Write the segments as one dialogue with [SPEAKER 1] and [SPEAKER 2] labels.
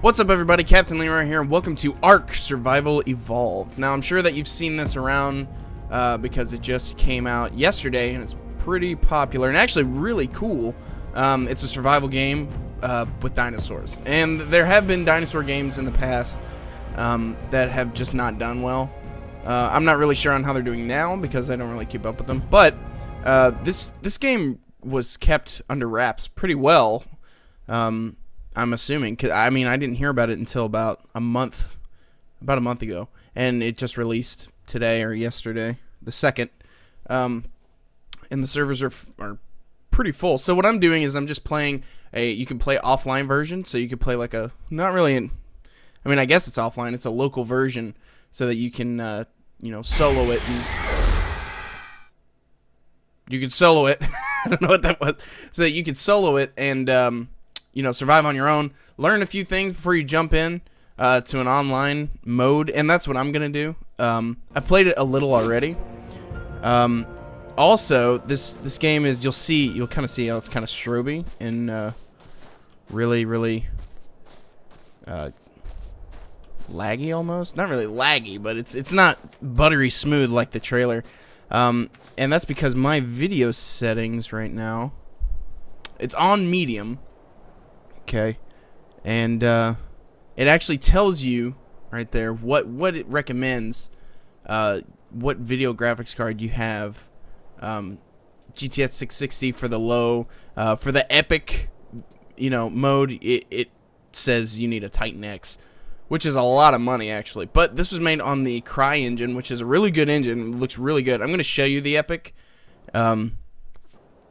[SPEAKER 1] What's up, everybody? Captain Leroy here, and welcome to ARK Survival Evolved. Now, I'm sure that you've seen this around because it just came out yesterday, and it's pretty popular and actually really cool. It's a survival game with dinosaurs, and there have been dinosaur games in the past that have just not done well. I'm not really sure on how they're doing now because I don't really keep up with them, but this game was kept under wraps pretty well. I'm assuming, cause I mean I didn't hear about it until about a month ago, and it just released today or yesterday, the 2nd, and the servers are pretty full. So what I'm doing is I'm just playing you can play offline version, so you can play like I mean I guess it's offline, it's a local version, so that you can solo it, and you can solo it. I don't know what that was. So that you can solo it and survive on your own, learn a few things before you jump in to an online mode, and that's what I'm gonna do. I've played it a little already. Also, this game is you'll kind of see how it's kind of stroby and really laggy almost. Not really laggy, but it's not buttery smooth like the trailer. And that's because my video settings right now, it's on medium. Okay, and it actually tells you right there what it recommends, what video graphics card you have. GTX 660 for the low, for the epic, mode. It says you need a Titan X, which is a lot of money actually. But this was made on the Cry engine, which is a really good engine. It looks really good. I'm gonna show you the epic.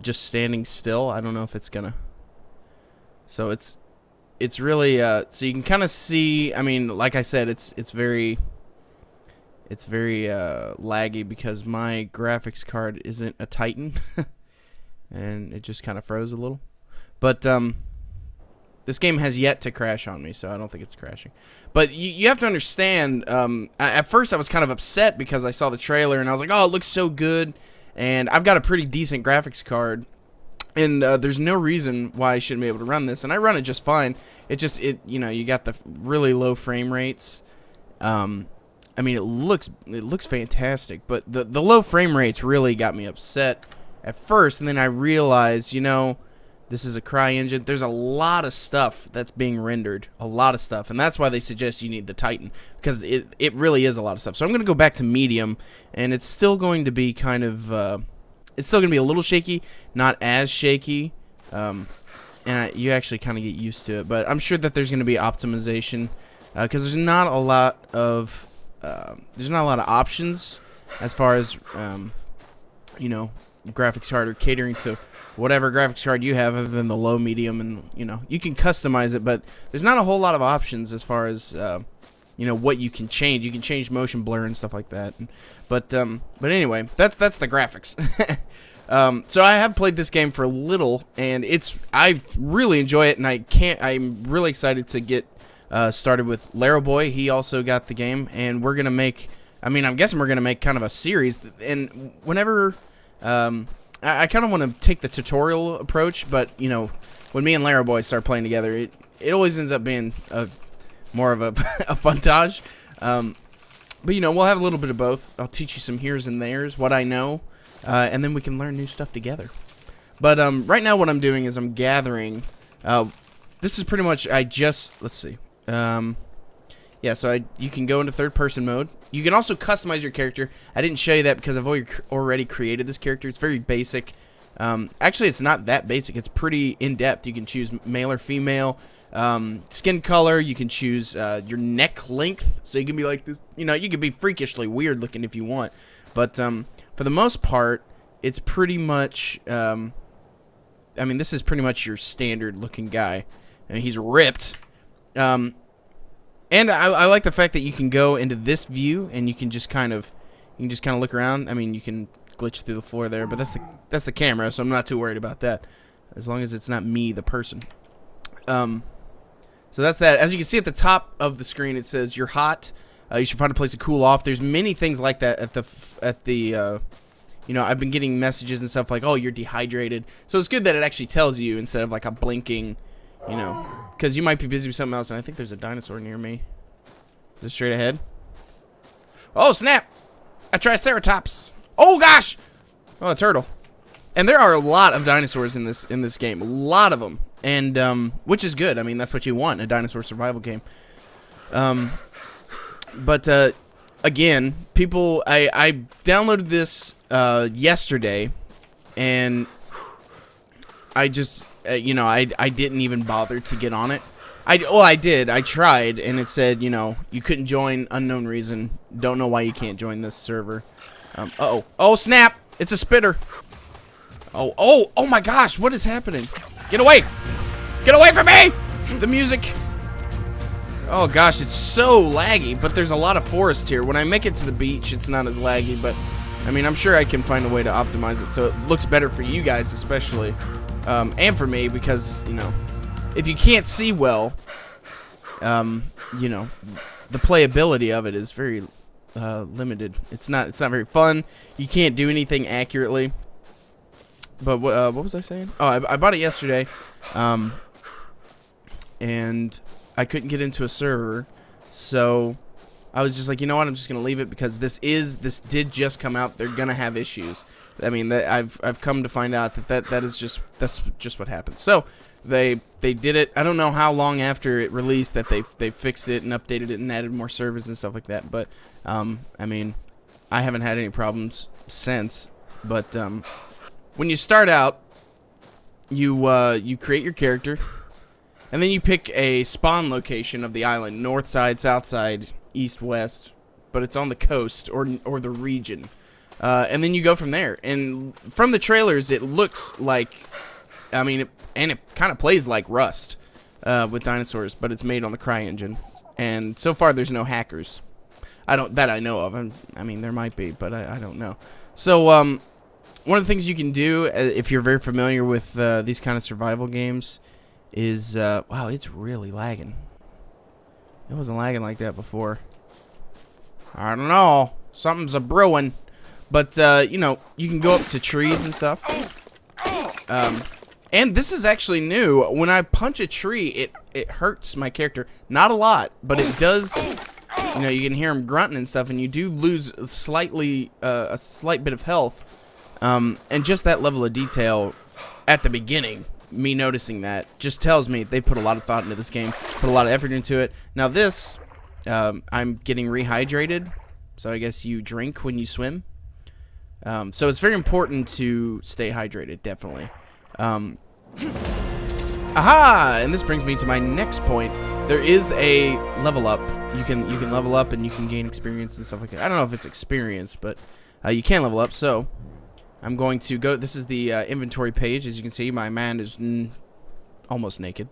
[SPEAKER 1] Just standing still. I don't know if it's gonna. So it's really so you can kind of see. I mean, like I said, it's very laggy because my graphics card isn't a Titan, and it just kind of froze a little. But this game has yet to crash on me, so I don't think it's crashing. But you have to understand. At first, I was kind of upset because I saw the trailer and I was like, "Oh, it looks so good," and I've got a pretty decent graphics card. And there's no reason why I shouldn't be able to run this, and I run it just fine. You got the really low frame rates. I mean, it looks fantastic, but the low frame rates really got me upset at first, and then I realized, this is a Cry engine. There's a lot of stuff that's being rendered, a lot of stuff, and that's why they suggest you need the Titan, because it really is a lot of stuff. So I'm going to go back to medium, and it's still going to be kind of it's still going to be a little shaky, not as shaky, and you actually kind of get used to it. But I'm sure that there's going to be optimization because there's not a lot of options as far as graphics card or catering to whatever graphics card you have, other than the low, medium, and you can customize it. But there's not a whole lot of options as far as what you can change. You can change motion blur and stuff like that. But anyway, that's the graphics. So I have played this game for a little, and I really enjoy it, and I'm really excited to get started with Leroy. He also got the game, and we're gonna make. I'm guessing we're gonna make kind of a series. And whenever I kind of want to take the tutorial approach, but when me and Leroy start playing together, it always ends up being more of a funtage. But we'll have a little bit of both. I'll teach you some heres and theres, what I know, and then we can learn new stuff together. But right now what I'm doing is I'm gathering. This is pretty much, let's see. Yeah, so you can go into third-person mode. You can also customize your character. I didn't show you that because I've already created this character. It's very basic. Actually, it's not that basic. It's pretty in-depth. You can choose male or female. Skin color, you can choose your neck length, so you can be like this, you can be freakishly weird looking if you want, but for the most part, it's pretty much this is pretty much your standard looking guy. He's ripped, and I like the fact that you can go into this view and you can just kind of look around. You can glitch through the floor there, but that's the camera, so I'm not too worried about that, as long as it's not me, the person. So that's that. As you can see at the top of the screen, it says you're hot. You should find a place to cool off. There's many things like that at the I've been getting messages and stuff like, oh, you're dehydrated. So it's good that it actually tells you instead of like a blinking, you know, because you might be busy with something else. And I think there's a dinosaur near me. Is it straight ahead? Oh, snap! A triceratops. Oh, gosh! Oh, a turtle. And there are a lot of dinosaurs in this game. A lot of them. And, which is good. I mean, that's what you want, a dinosaur survival game. Again, people, I downloaded this, yesterday, and I just, you know, I didn't even bother to get on it. I did. I tried, and it said, you know, you couldn't join, unknown reason. Don't know why you can't join this server. Uh-oh. Oh, snap! It's a spitter. Oh my gosh, what is happening? Get away! Get away from me! The music. Oh gosh, it's so laggy, but there's a lot of forest here. When I make it to the beach, it's not as laggy, but I mean, I'm sure I can find a way to optimize it so it looks better for you guys especially, and for me, because, you know, if you can't see well, you know, the playability of it is very limited. It's not very fun. You can't do anything accurately. But what was I saying? Oh, I bought it yesterday, and I couldn't get into a server, so I was just like, you know what? I'm just gonna leave it because this did just come out. They're gonna have issues. I mean, I've come to find out that's just what happened. So they did it. I don't know how long after it released that they fixed it and updated it and added more servers and stuff like that. But I mean, I haven't had any problems since. But when you start out, you create your character, and then you pick a spawn location of the island: north side, south side, east, west. But it's on the coast or the region, and then you go from there. And from the trailers, it looks like, I mean, it kind of plays like Rust with dinosaurs, but it's made on the CryEngine. And so far, there's no hackers. That I know of. I mean, there might be, but I don't know. So one of the things you can do, if you're very familiar with these kind of survival games, is wow, it's really lagging. It wasn't lagging like that before. I don't know, something's a brewing. But you know, you can go up to trees and stuff. And this is actually new. When I punch a tree, it hurts my character. Not a lot, but it does. You know, you can hear him grunting and stuff, and you do lose a slight bit of health. And just that level of detail at the beginning, me noticing that, just tells me they put a lot of thought into this game, put a lot of effort into it. Now this, I'm getting rehydrated, so I guess you drink when you swim. So it's very important to stay hydrated, definitely. Aha! And this brings me to my next point. There is a level up. You can level up and you can gain experience and stuff like that. I don't know if it's experience, but you can level up. So I'm going to go. This is the inventory page. As you can see, my man is almost naked.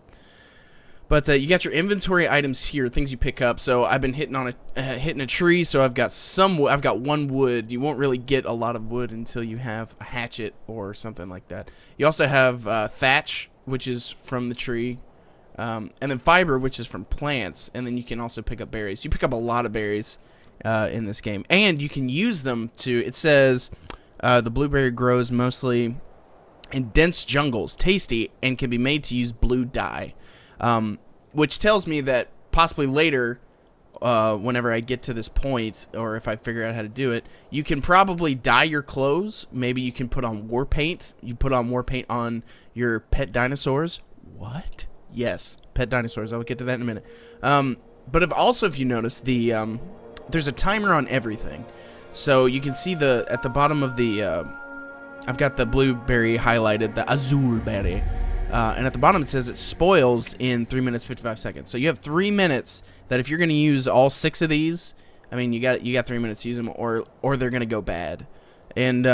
[SPEAKER 1] But you got your inventory items here, things you pick up. So I've been hitting a tree. So I've got one wood. You won't really get a lot of wood until you have a hatchet or something like that. You also have thatch, which is from the tree, and then fiber, which is from plants. And then you can also pick up berries. You pick up a lot of berries in this game, and you can use them to. It says the blueberry grows mostly in dense jungles, tasty, and can be made to use blue dye. Which tells me that possibly later, whenever I get to this point, or if I figure out how to do it, you can probably dye your clothes. Maybe you can put on war paint. You put on war paint on your pet dinosaurs. What? Yes, pet dinosaurs. I'll get to that in a minute. But if you notice, there's a timer on everything. So you can see at the bottom of the, I've got the blueberry highlighted, the azul berry. And at the bottom it says it spoils in 3 minutes 55 seconds. So you have 3 minutes that if you're going to use all 6 of these, I mean you got 3 minutes to use them, or they're going to go bad. And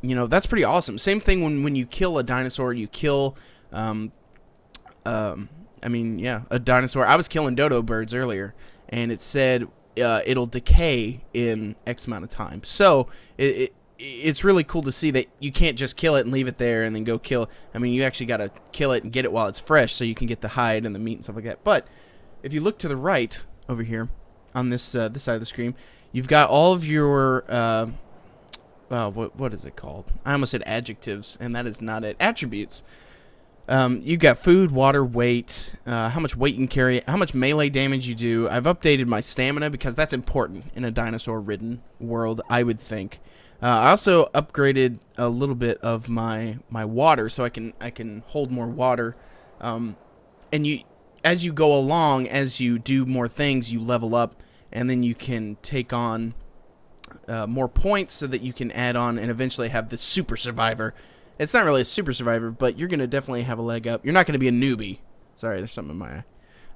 [SPEAKER 1] you know, that's pretty awesome. Same thing when you kill a dinosaur, you kill I mean, yeah, a dinosaur. I was killing dodo birds earlier, and it said it'll decay in X amount of time. So it's really cool to see that you can't just kill it and leave it there and then go kill. I mean, you actually got to kill it and get it while it's fresh so you can get the hide and the meat and stuff like that. But if you look to the right over here on this side of the screen, you've got all of your what is it called? I almost said adjectives, and that is not it. Attributes. You got food, water, weight, how much weight you can carry, how much melee damage you do. I've updated my stamina because that's important in a dinosaur-ridden world, I would think. I also upgraded a little bit of my water, so I can hold more water. And as you go along, as you do more things, you level up, and then you can take on more points so that you can add on and eventually have the super survivor. It's not really a super survivor, but you're going to definitely have a leg up. You're not going to be a newbie. Sorry, there's something in my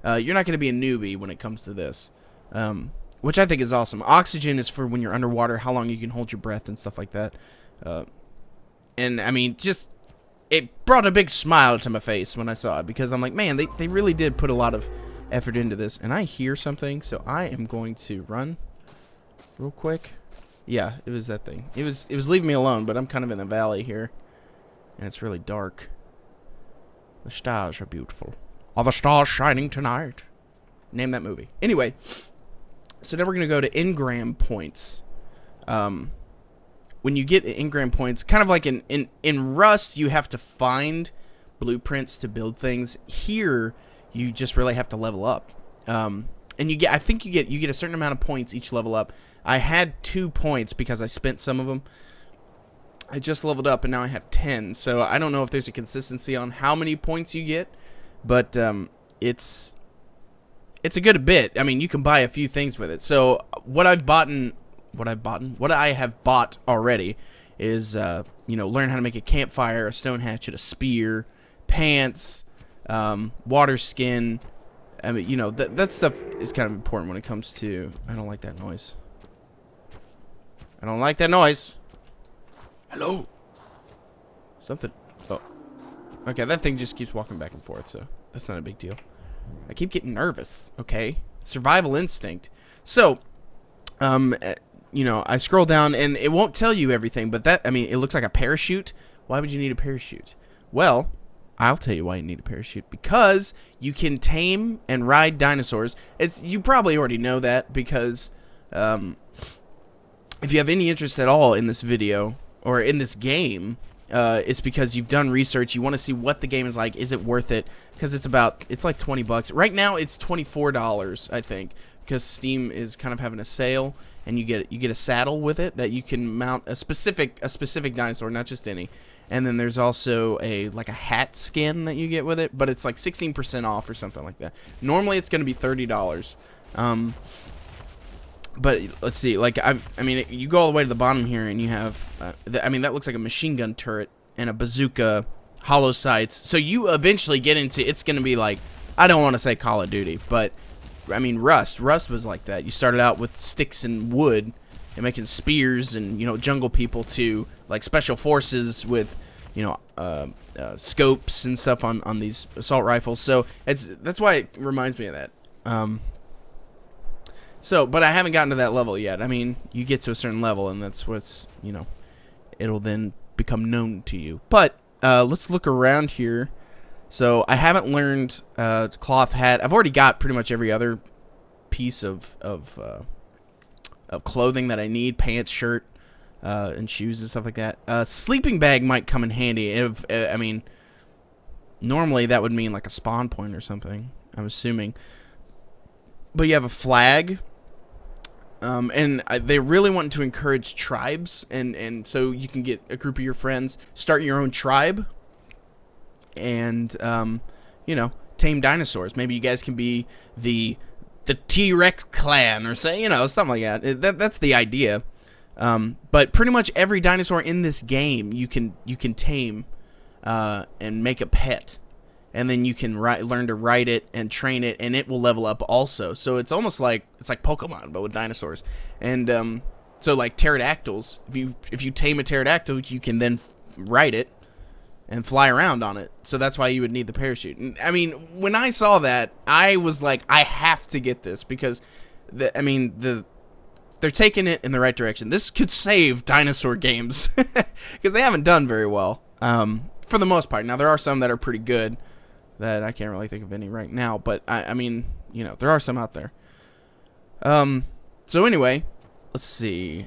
[SPEAKER 1] eye. You're not going to be a newbie when it comes to this, which I think is awesome. Oxygen is for when you're underwater, how long you can hold your breath and stuff like that. And, I mean, just, it brought a big smile to my face when I saw it, because I'm like, man, they really did put a lot of effort into this. And I hear something, so I am going to run real quick. Yeah, it was that thing. It was leaving me alone, but I'm kind of in the valley here. And it's really dark. The stars are beautiful. Are the stars shining tonight? Name that movie. Anyway, so now we're going to go to engram points. When you get engram points, kind of like in Rust, you have to find blueprints to build things. Here, you just really have to level up. And I think you get a certain amount of points each level up. I had 2 points because I spent some of them. I just leveled up and now I have 10, so I don't know if there's a consistency on how many points you get, but it's a good bit. I mean, you can buy a few things with it. So what I have bought already is learn how to make a campfire, a stone hatchet, a spear, pants, water skin. I mean, that stuff is kind of important when it comes to. I don't like that noise. I don't like that noise. Hello? Something. Oh. Okay, that thing just keeps walking back and forth, so that's not a big deal. I keep getting nervous, okay? Survival instinct. So, I scroll down, and it won't tell you everything, but it looks like a parachute. Why would you need a parachute? Well, I'll tell you why you need a parachute. Because you can tame and ride dinosaurs. You probably already know that, because if you have any interest at all in this video, or in this game, it's because you've done research. You want to see what the game is like. Is it worth it? Because it's like $20. Right now, it's $24, I think, because Steam is kind of having a sale, and you get a saddle with it that you can mount a specific dinosaur, not just any. And then there's also a hat skin that you get with it, but it's like 16% off or something like that. Normally, it's going to be $30. But let's see, you go all the way to the bottom here, and you have, that looks like a machine gun turret and a bazooka, hollow sights. So you eventually get into, it's going to be like, I don't want to say Call of Duty, but, Rust was like that. You started out with sticks and wood and making spears and, jungle people to, like, special forces with, scopes and stuff on these assault rifles. So that's why it reminds me of that. But I haven't gotten to that level yet. You get to a certain level, and that's what's, it'll then become known to you. But let's look around here. So I haven't learned cloth hat. I've already got pretty much every other piece of clothing that I need: pants, shirt, and shoes and stuff like that. Sleeping bag might come in handy. If normally that would mean like a spawn point or something, I'm assuming. But you have a flag. And they really want to encourage tribes, and so you can get a group of your friends, start your own tribe, and tame dinosaurs. Maybe you guys can be the T-Rex clan, or say something like that. That's the idea. But pretty much every dinosaur in this game you can tame and make a pet. And then you can learn to ride it and train it, and it will level up also. So it's almost like Pokemon, but with dinosaurs. And so like pterodactyls, if you tame a pterodactyl, you can then ride it and fly around on it. So that's why you would need the parachute. And, when I saw that, I was like, I have to get this, because they're taking it in the right direction. This could save dinosaur games because they haven't done very well for the most part. Now there are some that are pretty good. That I can't really think of any right now, but there are some out there. So anyway, let's see.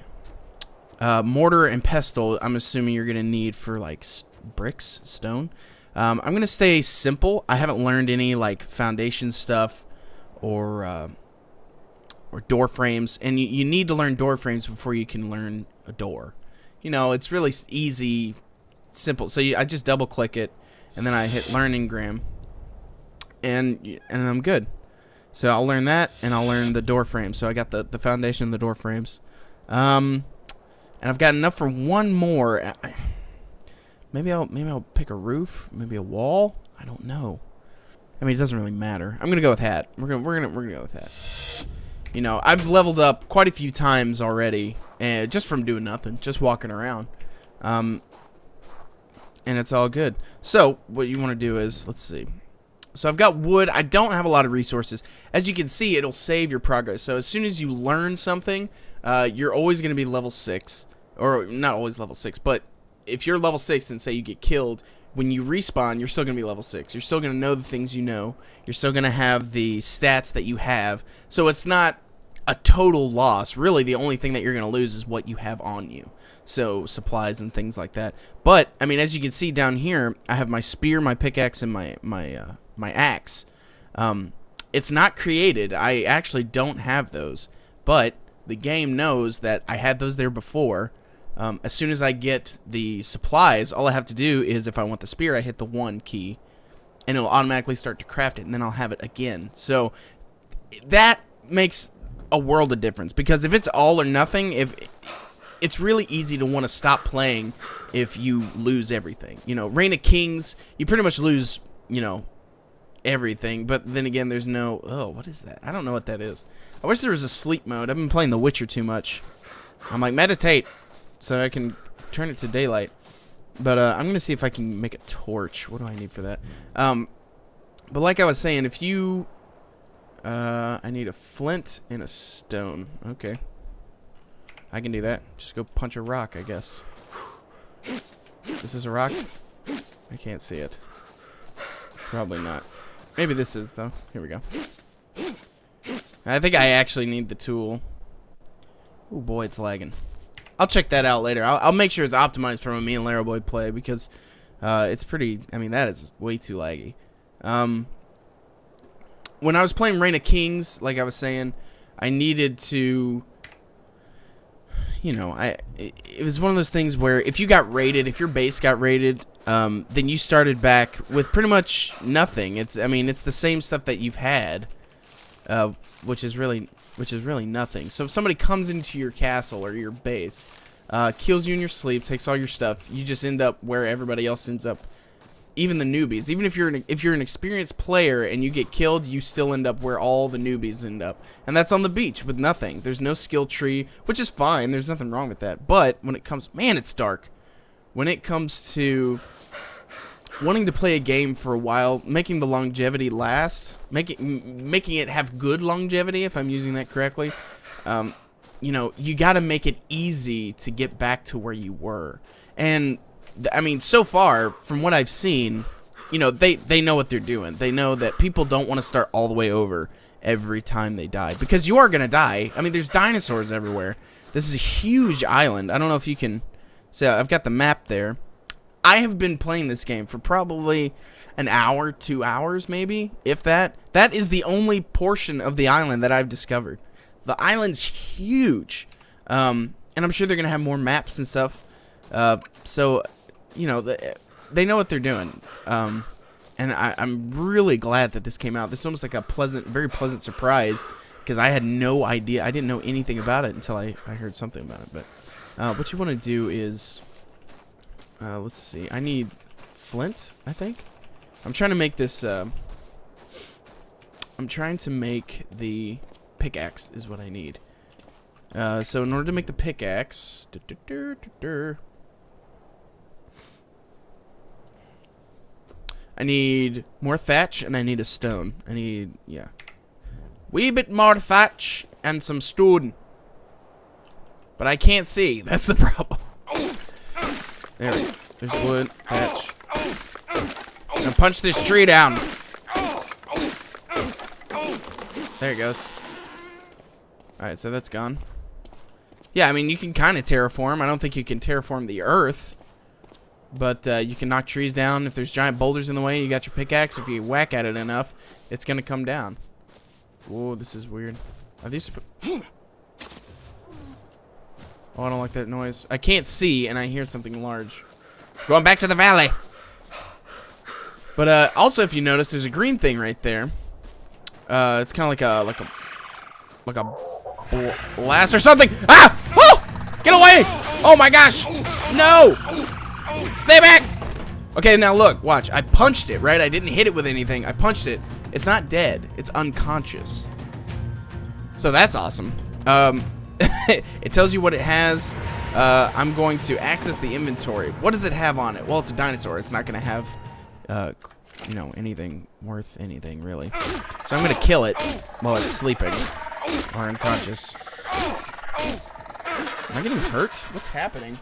[SPEAKER 1] Mortar and pestle, I'm assuming you're gonna need for like bricks, stone. I'm going to stay simple. I haven't learned any, like, foundation stuff or door frames. And you need to learn door frames before you can learn a door. You know, it's really easy, simple. So I just double-click it, and then I hit Learn Engram, and I'm good. So I'll learn that, and I'll learn the door frames. So I got the foundation of the door frames. And I've got enough for one more. Maybe I'll pick a roof, maybe a wall. I don't know. I mean, it doesn't really matter. I'm gonna go with hat. We're gonna go with hat. You know, I've leveled up quite a few times already, and just from doing nothing, just walking around. And it's all good. So what you want to do is, let's see. So I've got wood. I don't have a lot of resources. As you can see, it'll save your progress. So as soon as you learn something, you're always going to be level 6. Or not always level 6, but if you're level 6 and say you get killed, when you respawn, you're still going to be level 6. You're still going to know the things you know. You're still going to have the stats that you have. So it's not a total loss. Really, the only thing that you're going to lose is what you have on you. So supplies and things like that. But, I mean, as you can see down here, I have my spear, my pickaxe, and my axe. It's not created. I actually don't have those, but the game knows that I had those there before. As soon as I get the supplies, all I have to do is, if I want the spear, I hit the 1 key, and it'll automatically start to craft it, and then I'll have it again. So that makes a world of difference, because if it's all or nothing, it's really easy to want to stop playing if you lose everything. You know, Reign of Kings, you pretty much lose, you know, everything, but then again, there's no... Oh, what is that? I don't know what that is. I wish there was a sleep mode. I've been playing The Witcher too much. I'm like, meditate, so I can turn it to daylight. But I'm going to see if I can make a torch. What do I need for that? But like I was saying, if you... I need a flint and a stone. Okay. I can do that. Just go punch a rock, I guess. This is a rock? I can't see it. Probably not. Maybe this is, though. Here we go. I think I actually need the tool. Oh boy, it's lagging. I'll check that out later. I'll make sure it's optimized for when me and Leroy play, because it's pretty... I mean, that is way too laggy. When I was playing Reign of Kings, like I was saying, I needed to... You know, it was one of those things where if you got raided, if your base got raided, then you started back with pretty much nothing. I mean, it's the same stuff that you've had, which is really nothing. So if somebody comes into your castle or your base, kills you in your sleep, takes all your stuff, you just end up where everybody else ends up. Even the newbies, even if you're an experienced player and you get killed, you still end up where all the newbies end up, and that's on the beach with nothing. There's no skill tree, which is fine. There's nothing wrong with that. But when it comes, man, it's dark. When it comes to wanting to play a game for a while, making the longevity last, making it have good longevity, if I'm using that correctly, you know, you got to make it easy to get back to where you were. And I mean, so far, from what I've seen, you know, they know what they're doing. They know that people don't want to start all the way over every time they die, because you are going to die. I mean, there's dinosaurs everywhere. This is a huge island. I don't know if you can... So I've got the map there. I have been playing this game for probably an hour, 2 hours maybe, if that. That is the only portion of the island that I've discovered. The island's huge. And I'm sure they're going to have more maps and stuff. So... You know, they know what they're doing, and I'm really glad that this came out. This is almost like a very pleasant surprise, because I had no idea. I didn't know anything about it until I heard something about it. But what you want to do is, let's see. I need flint, I think. I'm trying to make this. I'm trying to make the pickaxe is what I need. So in order to make the pickaxe, I need more thatch, and I need a stone. I need, yeah. Wee bit more thatch and some stone. But I can't see. That's the problem. There we go. There's wood, thatch. Now punch this tree down. There it goes. Alright, so that's gone. Yeah, I mean, you can kind of terraform. I don't think you can terraform the earth. But you can knock trees down. If there's giant boulders in the way, you got your pickaxe. If you whack at it enough, it's going to come down. Whoa, this is weird. Are these... Oh, I don't like that noise. I can't see, and I hear something large. Going back to the valley. But also, if you notice, there's a green thing right there. It's kind of like a blast or something. Ah! Oh! Get away! Oh my gosh! No! Stay back! Okay, now look, watch. I punched it, right? I didn't hit it with anything. I punched it. It's not dead. It's unconscious. So that's awesome. It tells you what it has. I'm going to access the inventory. What does it have on it? Well, it's a dinosaur. It's not going to have, you know, anything worth anything, really. So I'm going to kill it while it's sleeping or unconscious. Am I getting hurt? What's happening?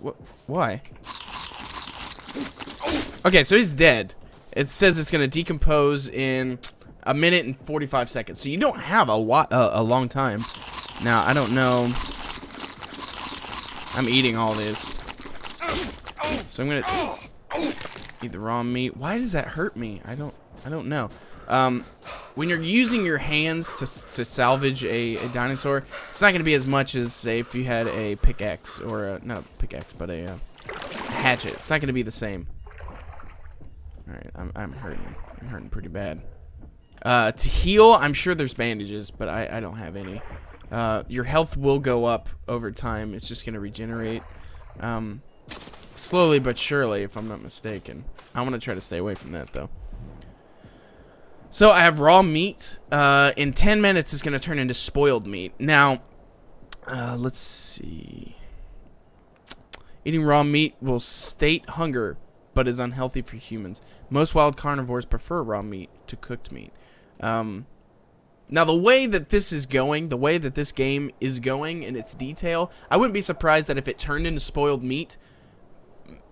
[SPEAKER 1] What? Why? Okay, so he's dead. It says it's going to decompose in 1 minute and 45 seconds. So you don't have a long time. Now, I don't know. I'm eating all this. So I'm going to eat the raw meat. Why does that hurt me? I don't know. When you're using your hands to salvage a dinosaur, it's not going to be as much as, say, if you had a pickaxe or not a pickaxe, but a hatchet. It's not going to be the same. All right, I'm hurting. I'm hurting pretty bad. To heal, I'm sure there's bandages, but I don't have any. Your health will go up over time. It's just going to regenerate slowly but surely, if I'm not mistaken. I want to try to stay away from that, though. So I have raw meat. In 10 minutes, it's going to turn into spoiled meat. Now, let's see. Eating raw meat will state hunger, but is unhealthy for humans. Most wild carnivores prefer raw meat to cooked meat. Now, the way that this is going, the way that this game is going in its detail, I wouldn't be surprised that if it turned into spoiled meat,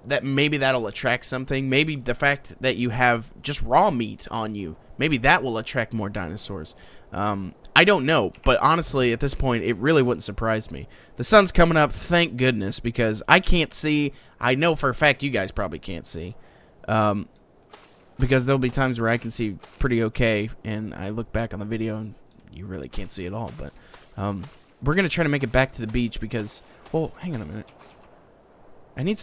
[SPEAKER 1] that maybe that'll attract something. Maybe the fact that you have just raw meat on you, maybe that will attract more dinosaurs. I don't know, but honestly, at this point, it really wouldn't surprise me. The sun's coming up, thank goodness, because I can't see. I know for a fact you guys probably can't see. Because there'll be times where I can see pretty okay, and I look back on the video, and you really can't see at all. But we're going to try to make it back to the beach because, well, hang on a minute. I need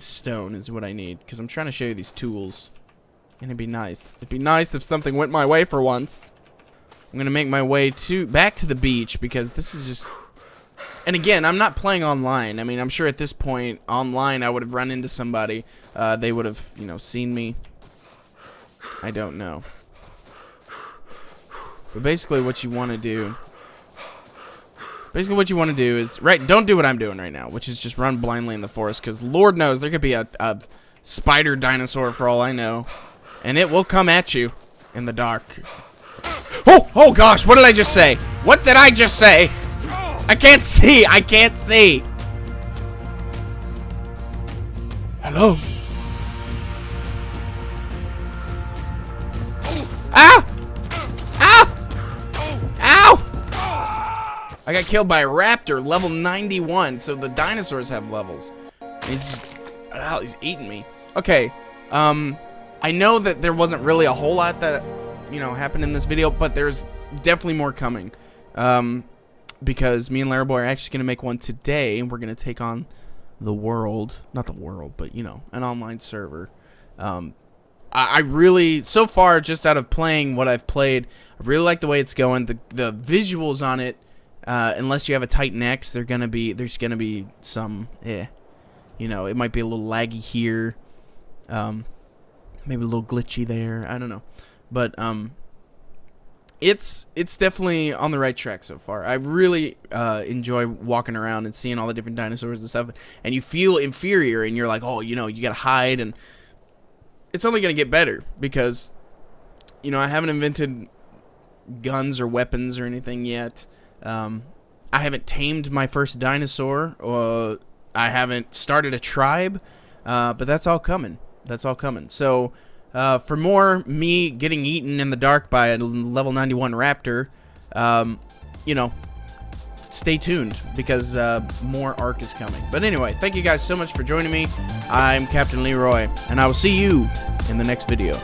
[SPEAKER 1] stone is what I need, because I'm trying to show you these tools. And it'd be nice. It'd be nice if something went my way for once. I'm going to make my way back to the beach, because this is just... And again, I'm not playing online. I mean, I'm sure at this point, online, I would have run into somebody. They would have, you know, seen me. I don't know. But basically what you want to do... Basically what you want to do is... Right, don't do what I'm doing right now, which is just run blindly in the forest, because Lord knows there could be a spider dinosaur for all I know. And it will come at you in the dark. Oh gosh, what did I just say? What did I just say? I can't see. I can't see. Hello? Ah! Ah! Ow! I got killed by a raptor, level 91. So the dinosaurs have levels. He's eating me. Okay. I know that there wasn't really a whole lot that, you know, happened in this video, but there's definitely more coming. Because me and Leroy are actually going to make one today, and we're going to take on the world. Not the world, but, you know, an online server. I really, so far, just out of playing what I've played, I really like the way it's going. The visuals on it, unless you have a Titan X, there's going to be some, you know, it might be a little laggy here. Maybe a little glitchy there. I don't know. But, it's definitely on the right track so far. I really enjoy walking around and seeing all the different dinosaurs and stuff. And you feel inferior, and you're like, oh, you know, you gotta hide. And it's only gonna get better because, you know, I haven't invented guns or weapons or anything yet. I haven't tamed my first dinosaur, or I haven't started a tribe. But that's all coming. That's all coming. So... for more me getting eaten in the dark by a level 91 raptor, you know, stay tuned because more ARK is coming. But anyway, thank you guys so much for joining me. I'm Captain Leroy, and I will see you in the next video.